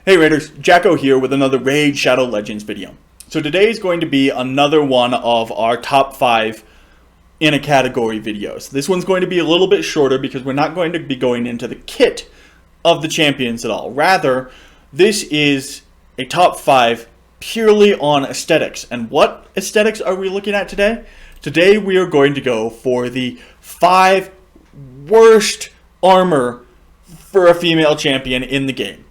Hey Raiders, Jacko here with another Raid Shadow Legends video. So today is going to be another one of our top 5 in a category videos. This one's going to be a little bit shorter because we're not going to be going into the kit of the champions at all. Rather, this is a top 5 purely on aesthetics. And what aesthetics are we looking at today? Today we are going to go for the 5 worst armor for a female champion in the game.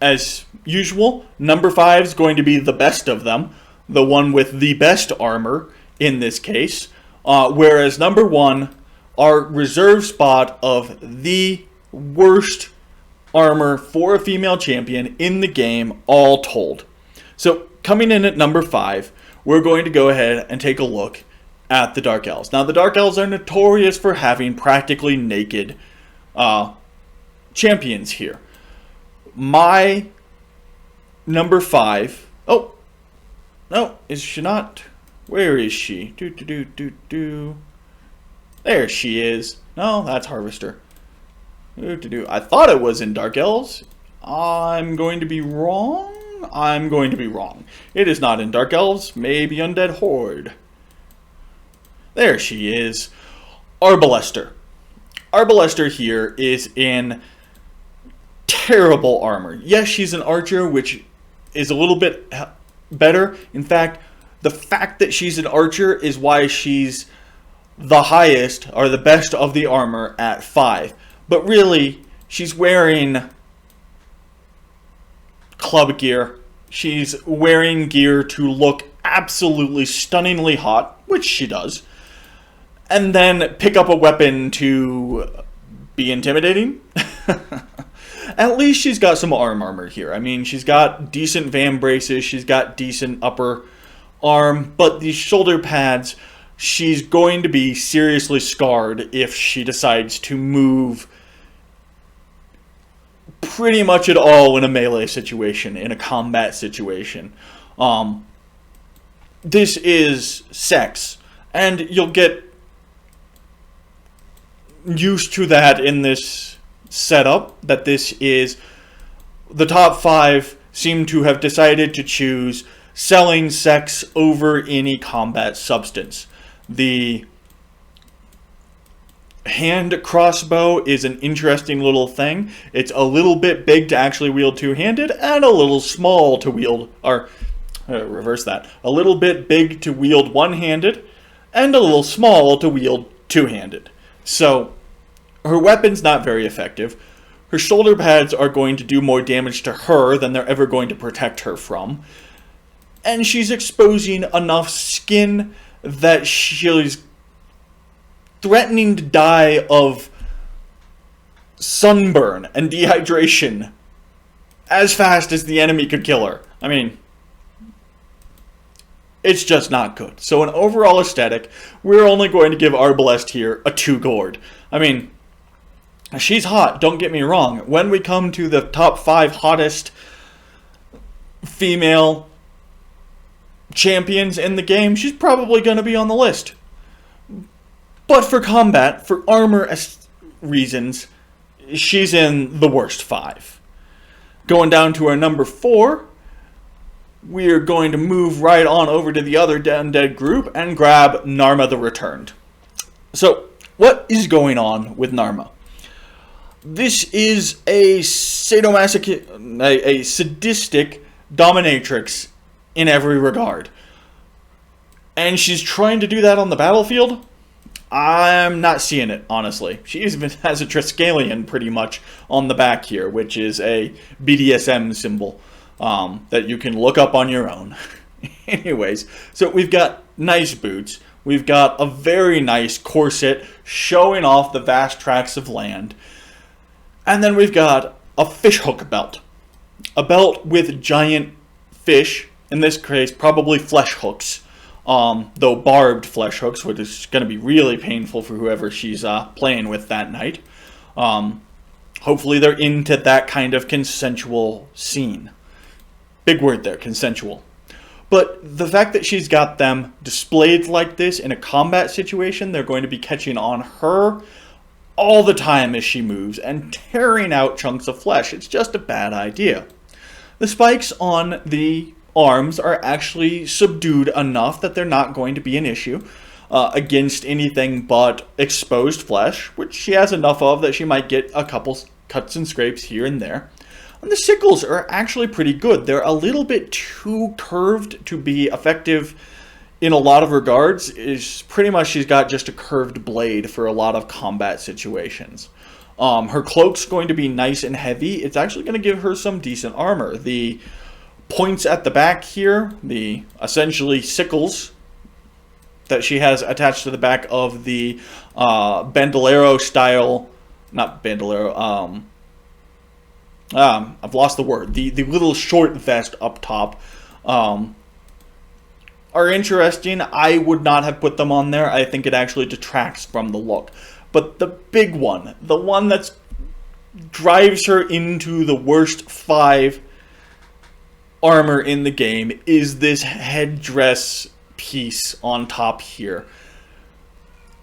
As usual, number 5 is going to be the best of them, the one with the best armor in this case, whereas number 1, our reserve spot of the worst armor for a female champion in the game, all told. So, coming in at number 5, we're going to go ahead and take a look at the Dark Elves. Now, the Dark Elves are notorious for having practically naked champions here. My number 5. Oh, no, is she not? Where is she? There she is. No, that's Harvester. I thought it was in Dark Elves. I'm going to be wrong. It is not in Dark Elves. Maybe Undead Horde. There she is. Arbalester. Arbalester here is in terrible armor. Yes, she's an archer, which is a little bit better. In fact, the fact that she's an archer is why she's the highest or the best of the armor at 5. But really, she's wearing club gear. She's wearing gear to look absolutely stunningly hot, which she does, and then pick up a weapon to be intimidating. At least she's got some armor here. I mean, she's got decent van braces, she's got decent upper arm, but these shoulder pads, she's going to be seriously scarred if she decides to move pretty much at all in a melee situation, in a combat situation. This is sex, and you'll get used to that in this setup, that this is the top 5 seem to have decided to choose selling sex over any combat substance. The hand crossbow is an interesting little thing. It's a little bit big to actually wield two-handed and a little small to wield, or reverse that, a little bit big to wield one-handed and a little small to wield two-handed. So her weapon's not very effective. Her shoulder pads are going to do more damage to her than they're ever going to protect her from. And she's exposing enough skin that she's threatening to die of sunburn and dehydration as fast as the enemy could kill her. I mean, it's just not good. So an overall aesthetic, we're only going to give Arbalest here a 2 gourd. I mean, she's hot, don't get me wrong. When we come to the top 5 hottest female champions in the game, she's probably going to be on the list. But for combat, for armor reasons, she's in the worst 5. Going down to our number 4, we're going to move right on over to the other Undead group and grab Narma the Returned. So, what is going on with Narma? This is a sadomasochistic, a sadistic dominatrix in every regard. And she's trying to do that on the battlefield? I'm not seeing it, honestly. She even has a Triskelion pretty much on the back here, which is a BDSM symbol that you can look up on your own. Anyways, so we've got nice boots. We've got a very nice corset showing off the vast tracts of land. And then we've got a fishhook belt. A belt with giant fish, in this case probably flesh hooks, though barbed flesh hooks, which is going to be really painful for whoever she's playing with that night. Hopefully they're into that kind of consensual scene. Big word there, consensual. But the fact that she's got them displayed like this in a combat situation, they're going to be catching on her all the time as she moves and tearing out chunks of flesh. It's just a bad idea. The spikes on the arms are actually subdued enough that they're not going to be an issue against anything but exposed flesh, which she has enough of that she might get a couple cuts and scrapes here and there. And the sickles are actually pretty good. They're a little bit too curved to be effective in a lot of regards. Is pretty much she's got just a curved blade for a lot of combat situations. Her cloak's going to be nice and heavy. It's actually going to give her some decent armor. The points at the back here, the essentially sickles that she has attached to the back of the bandolero style, not bandolero, I've lost the word, the little short vest up top, are interesting. I would not have put them on there. I think it actually detracts from the look. But the big one, the one that drives her into the worst 5 armor in the game, is this headdress piece on top here.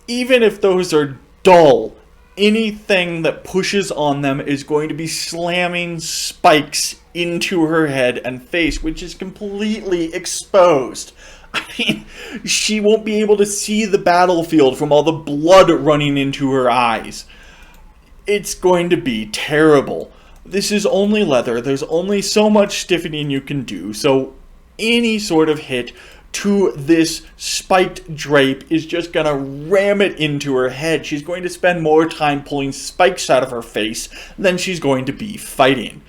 Even if those are dull, anything that pushes on them is going to be slamming spikes into her head and face, which is completely exposed. I mean, she won't be able to see the battlefield from all the blood running into her eyes. It's going to be terrible. This is only leather. There's only so much stiffening you can do, so any sort of hit to this spiked drape is just going to ram it into her head. She's going to spend more time pulling spikes out of her face than she's going to be fighting.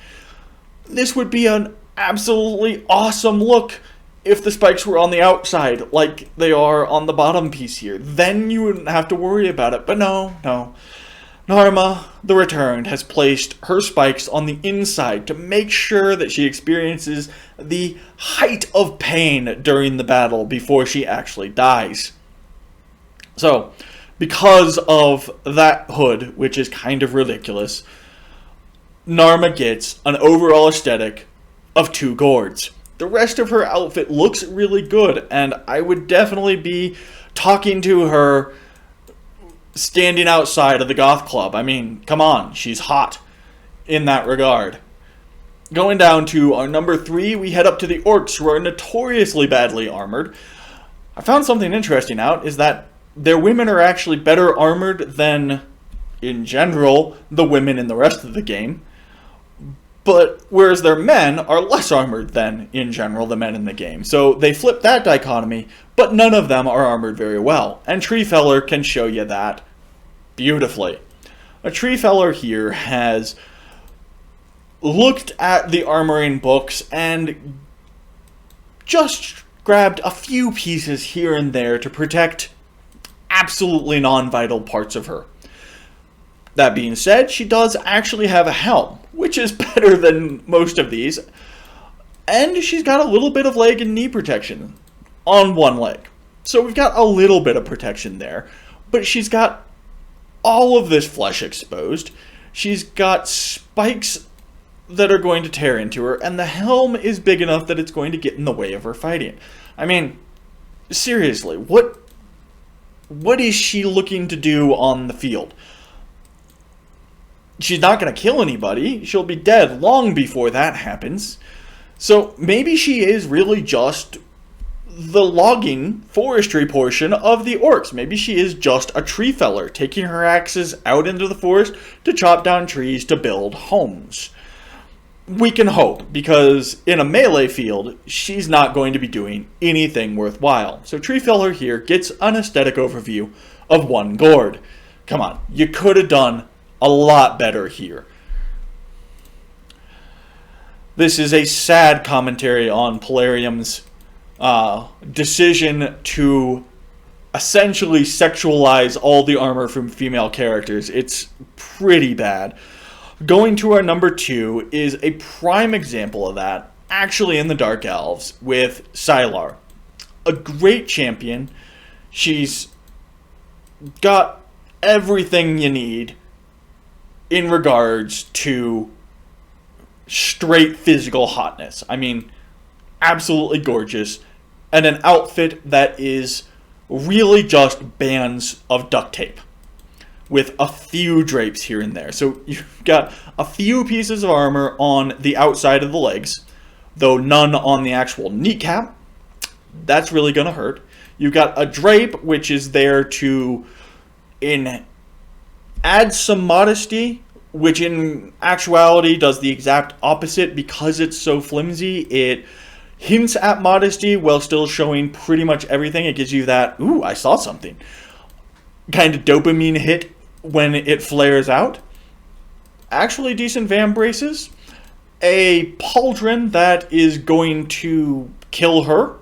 This would be an absolutely awesome look if the spikes were on the outside, like they are on the bottom piece here. Then you wouldn't have to worry about it. But no. Narma, the Returned, has placed her spikes on the inside to make sure that she experiences the height of pain during the battle before she actually dies. So, because of that hood, which is kind of ridiculous, Narma gets an overall aesthetic of 2 gourds. The rest of her outfit looks really good, and I would definitely be talking to her standing outside of the goth club. I mean, come on, she's hot in that regard. Going down to our number 3, we head up to the orcs, who are notoriously badly armored. I found something interesting out, is that their women are actually better armored than, in general, the women in the rest of the game. But whereas their men are less armored than, in general, the men in the game. So they flip that dichotomy, but none of them are armored very well. And Treefeller can show you that beautifully. A Treefeller here has looked at the armoring books and just grabbed a few pieces here and there to protect absolutely non-vital parts of her. That being said, she does actually have a helm, which is better than most of these. And she's got a little bit of leg and knee protection on one leg. So we've got a little bit of protection there. But she's got all of this flesh exposed. She's got spikes that are going to tear into her. And the helm is big enough that it's going to get in the way of her fighting. I mean, seriously, what is she looking to do on the field? She's not going to kill anybody. She'll be dead long before that happens. So maybe she is really just the logging forestry portion of the orcs. Maybe she is just a tree feller, taking her axes out into the forest to chop down trees to build homes. We can hope, because in a melee field, she's not going to be doing anything worthwhile. So Treefeller here gets an aesthetic overview of 1 gourd. Come on, you could have done a lot better here. This is a sad commentary on Polarium's decision to essentially sexualize all the armor from female characters. It's pretty bad. Going to our number 2 is a prime example of that, actually in the Dark Elves, with Silar. A great champion. She's got everything you need in regards to straight physical hotness. I mean, absolutely gorgeous. And an outfit that is really just bands of duct tape with a few drapes here and there. So you've got a few pieces of armor on the outside of the legs, though none on the actual kneecap. That's really going to hurt. You've got a drape, which is there to add some modesty, which in actuality does the exact opposite. Because it's so flimsy, it hints at modesty while still showing pretty much everything. It gives you that, ooh, I saw something, kind of dopamine hit when it flares out. Actually decent van braces. A pauldron that is going to kill her.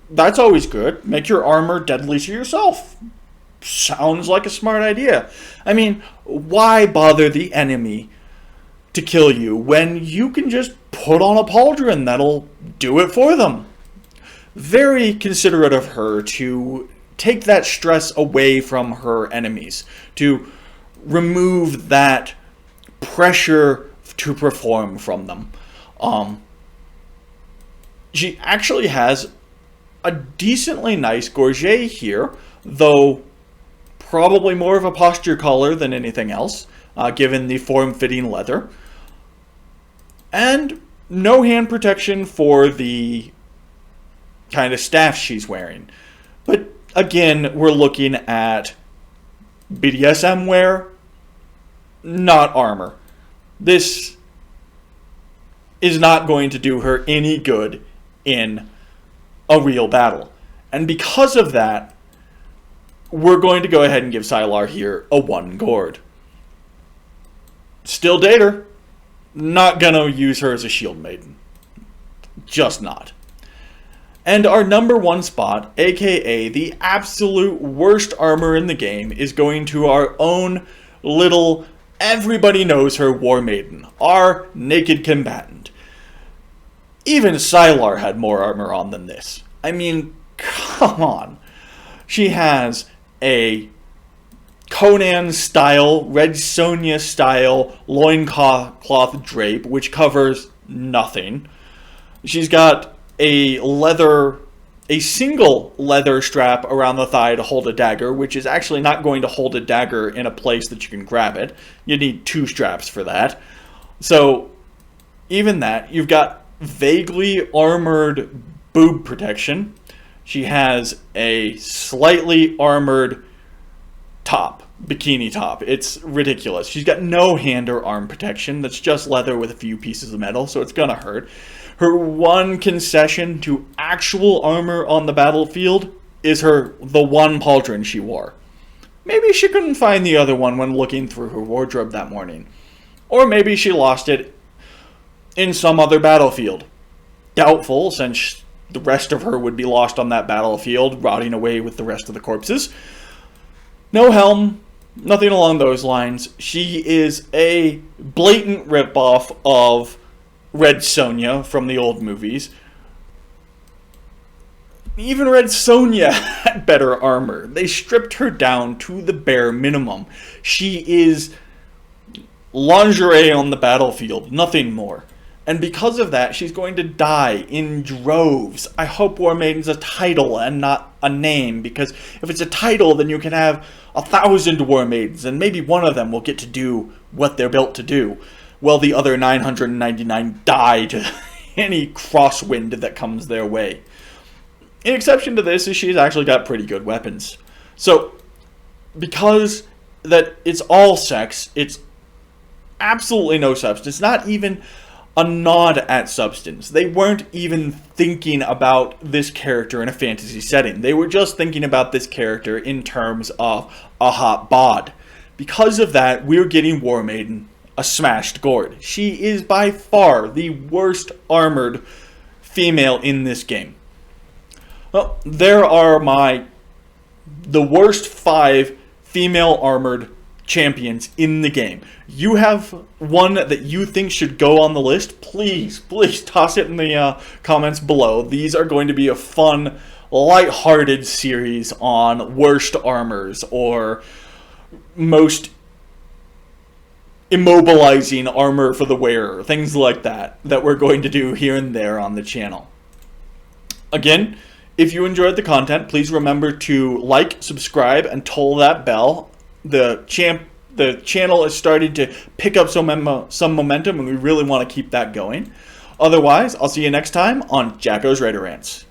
That's always good. Make your armor deadly to yourself. Sounds like a smart idea. I mean, why bother the enemy to kill you when you can just put on a pauldron that'll do it for them? Very considerate of her to take that stress away from her enemies, to remove that pressure to perform from them. She actually has a decently nice gorget here, though probably more of a posture collar than anything else, given the form-fitting leather. And no hand protection for the kind of staff she's wearing. But again, we're looking at BDSM wear, not armor. This is not going to do her any good in a real battle. And because of that, we're going to go ahead and give Silar here a 1 gourd. Still date her. Not gonna use her as a shield maiden. Just not. And our number 1 spot, aka the absolute worst armor in the game, is going to our own little, everybody knows her war maiden, our naked combatant. Even Silar had more armor on than this. I mean, come on. She has a Conan-style, Red Sonja-style loincloth drape, which covers nothing. She's got a single leather strap around the thigh to hold a dagger, which is actually not going to hold a dagger in a place that you can grab it. You need 2 straps for that. So, even that, you've got vaguely armored boob protection. She has a slightly armored top, bikini top. It's ridiculous. She's got no hand or arm protection. That's just leather with a few pieces of metal, so it's gonna hurt. Her one concession to actual armor on the battlefield is the one pauldron she wore. Maybe she couldn't find the other one when looking through her wardrobe that morning. Or maybe she lost it in some other battlefield. Doubtful, since the rest of her would be lost on that battlefield, rotting away with the rest of the corpses. No helm, nothing along those lines. She is a blatant ripoff of Red Sonja from the old movies. Even Red Sonja had better armor. They stripped her down to the bare minimum. She is lingerie on the battlefield, nothing more. And because of that, she's going to die in droves. I hope War Maiden's a title and not a name, because if it's a title, then you can have 1,000 War Maidens, and maybe one of them will get to do what they're built to do, while the other 999 die to any crosswind that comes their way. An exception to this is she's actually got pretty good weapons. So, because that it's all sex, it's absolutely no substance, not even a nod at substance. They weren't even thinking about this character in a fantasy setting. They were just thinking about this character in terms of a hot bod. Because of that, we're getting War Maiden a smashed gourd. She is by far the worst armored female in this game. Well, there are the worst 5 female armored champions in the game. You have one that you think should go on the list? Please toss it in the comments below. These are going to be a fun, light-hearted series on worst armors or most immobilizing armor for the wearer, things like that we're going to do here and there on the channel. Again, if you enjoyed the content, please remember to like, subscribe, and toll that bell. The channel is starting to pick up some momentum, and we really want to keep that going. Otherwise, I'll see you next time on Jacko's Raider Rants.